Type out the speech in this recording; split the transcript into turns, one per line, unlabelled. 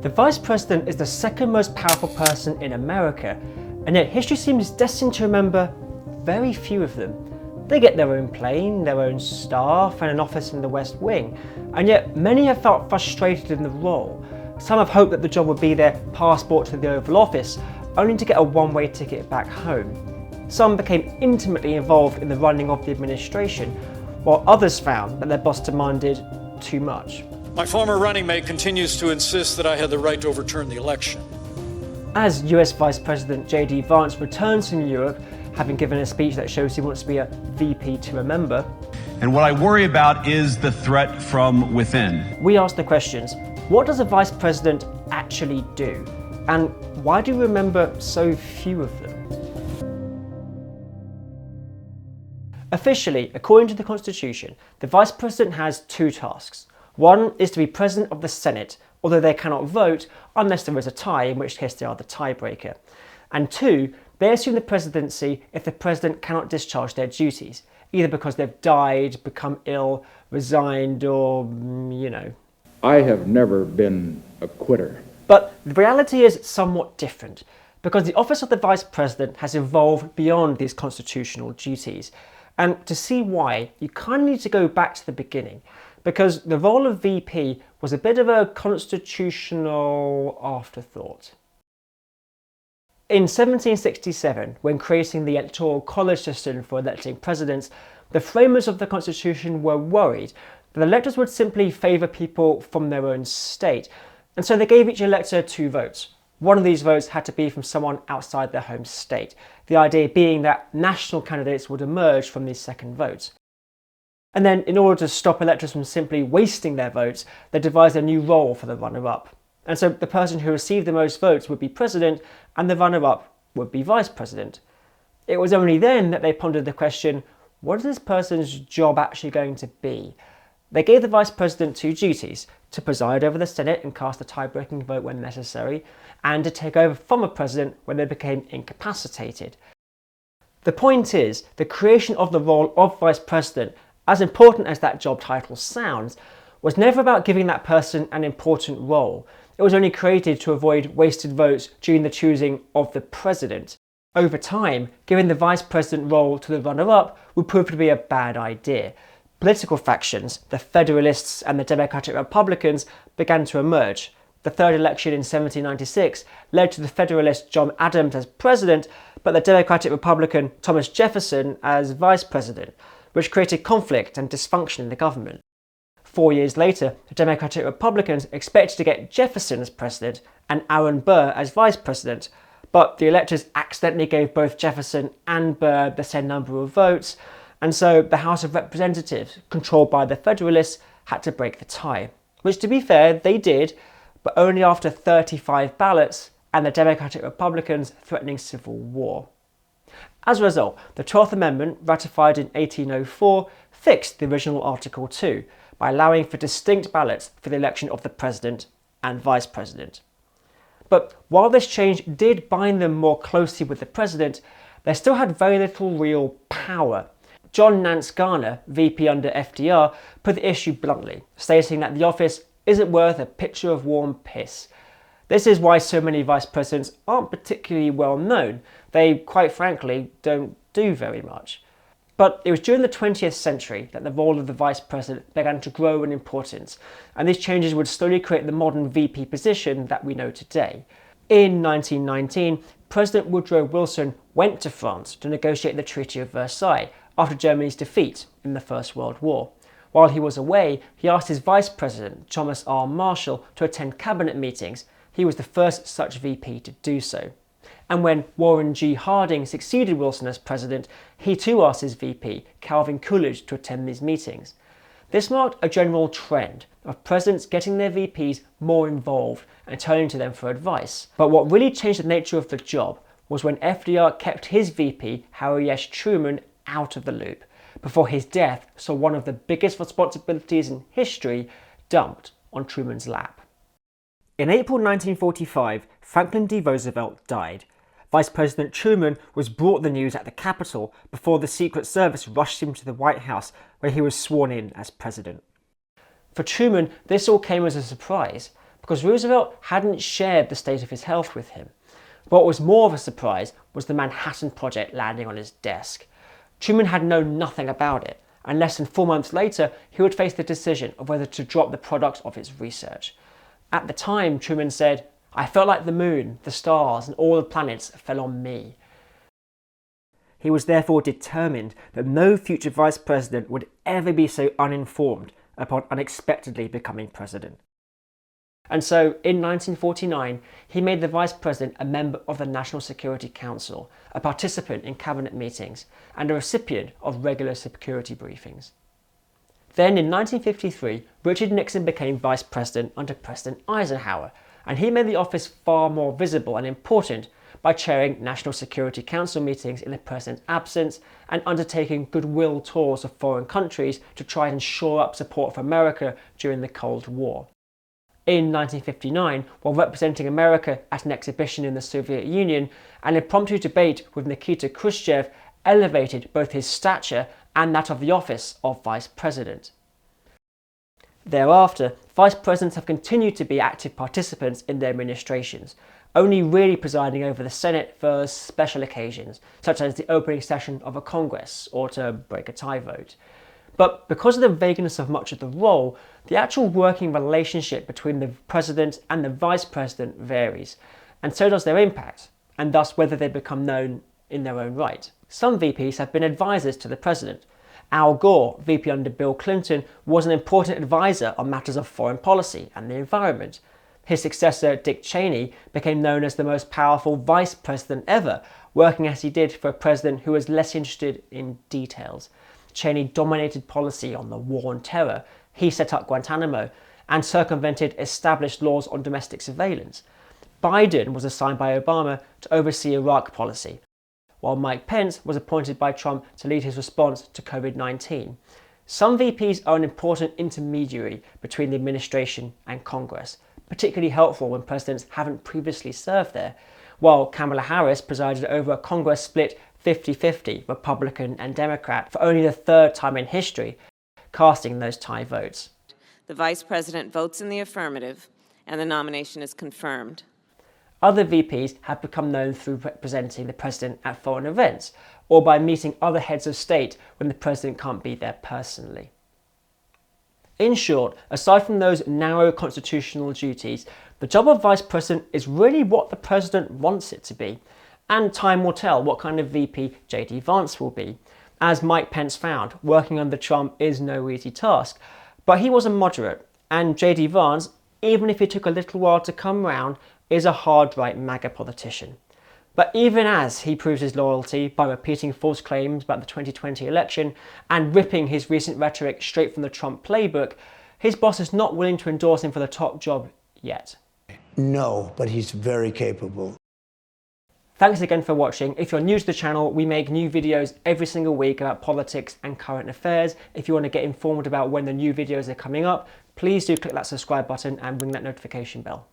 The Vice President is the second most powerful person in America, and yet history seems destined to remember very few of them. They get their own plane, their own staff, and an office in the West Wing, and yet many have felt frustrated in the role. Some have hoped that the job would be their passport to the Oval Office, only to get a one-way ticket back home. Some became intimately involved in the running of the administration, while others found that their boss demanded too much.
My former running mate continues to insist that I had the right to overturn the election.
As US Vice President JD Vance returns from Europe, having given a speech that shows he wants to be a VP to remember.
And what I worry about is the threat from within.
We ask the questions, what does a Vice President actually do? And why do we remember so few of them? Officially, according to the Constitution, the Vice President has two tasks. One is to be President of the Senate, although they cannot vote unless there is a tie, in which case they are the tiebreaker. And two, they assume the presidency if the President cannot discharge their duties, either because they've died, become ill, resigned, or,
I have never been a quitter.
But the reality is somewhat different, because the office of the Vice President has evolved beyond these constitutional duties. And to see why, you kind of need to go back to the beginning, because the role of VP was a bit of a constitutional afterthought. In 1767, when creating the electoral college system for electing presidents, the framers of the Constitution were worried that electors would simply favour people from their own state, and so they gave each elector two votes. One of these votes had to be from someone outside their home state, the idea being that national candidates would emerge from these second votes. And then, in order to stop electors from simply wasting their votes, they devised a new role for the runner-up. And so the person who received the most votes would be president, and the runner-up would be vice president. It was only then that they pondered the question, what is this person's job actually going to be? They gave the vice president two duties: to preside over the Senate and cast a tie-breaking vote when necessary, and to take over from a president when they became incapacitated. The point is, the creation of the role of vice president, as important as that job title sounds, was never about giving that person an important role. It was only created to avoid wasted votes during the choosing of the president. Over time, giving the vice president role to the runner-up would prove to be a bad idea. Political factions, the Federalists and the Democratic Republicans, began to emerge. The third election in 1796 led to the Federalist John Adams as president, but the Democratic Republican Thomas Jefferson as vice president, which created conflict and dysfunction in the government. 4 years later, the Democratic Republicans expected to get Jefferson as president and Aaron Burr as vice president, but the electors accidentally gave both Jefferson and Burr the same number of votes, and so the House of Representatives, controlled by the Federalists, had to break the tie. Which, to be fair, they did, but only after 35 ballots and the Democratic Republicans threatening civil war. As a result, the 12th Amendment, ratified in 1804, fixed the original Article 2 by allowing for distinct ballots for the election of the President and Vice President. But while this change did bind them more closely with the President, they still had very little real power. John Nance Garner, VP under FDR, put the issue bluntly, stating that the office isn't worth a pitcher of warm piss. This is why so many vice presidents aren't particularly well known. They, quite frankly, don't do very much. But it was during the 20th century that the role of the vice president began to grow in importance, and these changes would slowly create the modern VP position that we know today. In 1919, President Woodrow Wilson went to France to negotiate the Treaty of Versailles after Germany's defeat in the First World War. While he was away, he asked his vice president, Thomas R. Marshall, to attend cabinet meetings. He was the first such VP to do so. And when Warren G. Harding succeeded Wilson as president, he too asked his VP, Calvin Coolidge, to attend these meetings. This marked a general trend of presidents getting their VPs more involved and turning to them for advice. But what really changed the nature of the job was when FDR kept his VP, Harry S. Truman, out of the loop, before his death saw one of the biggest responsibilities in history dumped on Truman's lap. In April 1945, Franklin D. Roosevelt died. Vice President Truman was brought the news at the Capitol before the Secret Service rushed him to the White House, where he was sworn in as president. For Truman, this all came as a surprise. because Roosevelt hadn't shared the state of his health with him. What was more of a surprise was the Manhattan Project landing on his desk. Truman had known nothing about it, and less than 4 months later, he would face the decision of whether to drop the product of his research. At the time, Truman said, "I felt like the moon, the stars, and all the planets fell on me." He was therefore determined that no future vice president would ever be so uninformed upon unexpectedly becoming president. And so, in 1949, he made the vice president a member of the National Security Council, a participant in cabinet meetings, and a recipient of regular security briefings. Then, in 1953, Richard Nixon became vice president under President Eisenhower, and he made the office far more visible and important by chairing National Security Council meetings in the president's absence and undertaking goodwill tours of foreign countries to try and shore up support for America during the Cold War. In 1959, while representing America at an exhibition in the Soviet Union, an impromptu debate with Nikita Khrushchev elevated both his stature and that of the office of vice president. Thereafter, vice presidents have continued to be active participants in their administrations, only really presiding over the Senate for special occasions, such as the opening session of a Congress or to break a tie vote. But because of the vagueness of much of the role, the actual working relationship between the president and the vice president varies, and so does their impact, and thus whether they become known in their own right. Some VPs have been advisors to the president. Al Gore, VP under Bill Clinton, was an important advisor on matters of foreign policy and the environment. His successor, Dick Cheney, became known as the most powerful vice president ever, working as he did for a president who was less interested in details. Cheney dominated policy on the war on terror, he set up Guantanamo, and circumvented established laws on domestic surveillance. Biden was assigned by Obama to oversee Iraq policy, while Mike Pence was appointed by Trump to lead his response to COVID-19. Some VPs are an important intermediary between the administration and Congress, particularly helpful when presidents haven't previously served there, while Kamala Harris presided over a Congress split 50-50 Republican and Democrat for only the third time in history, casting those tie votes.
The vice president votes in the affirmative, and the nomination is confirmed.
Other VPs have become known through representing the president at foreign events, or by meeting other heads of state when the president can't be there personally. In short, aside from those narrow constitutional duties, the job of vice president is really what the president wants it to be. And time will tell what kind of VP JD Vance will be. As Mike Pence found, working under Trump is no easy task, but he was a moderate, and JD Vance, even if it took a little while to come round, is a hard-right MAGA politician. But even as he proves his loyalty by repeating false claims about the 2020 election and ripping his recent rhetoric straight from the Trump playbook, his boss is not willing to endorse him for the top job yet.
No, but he's very capable.
Thanks again for watching. If you're new to the channel, we make new videos every single week about politics and current affairs. If you want to get informed about when the new videos are coming up, please do click that subscribe button and ring that notification bell.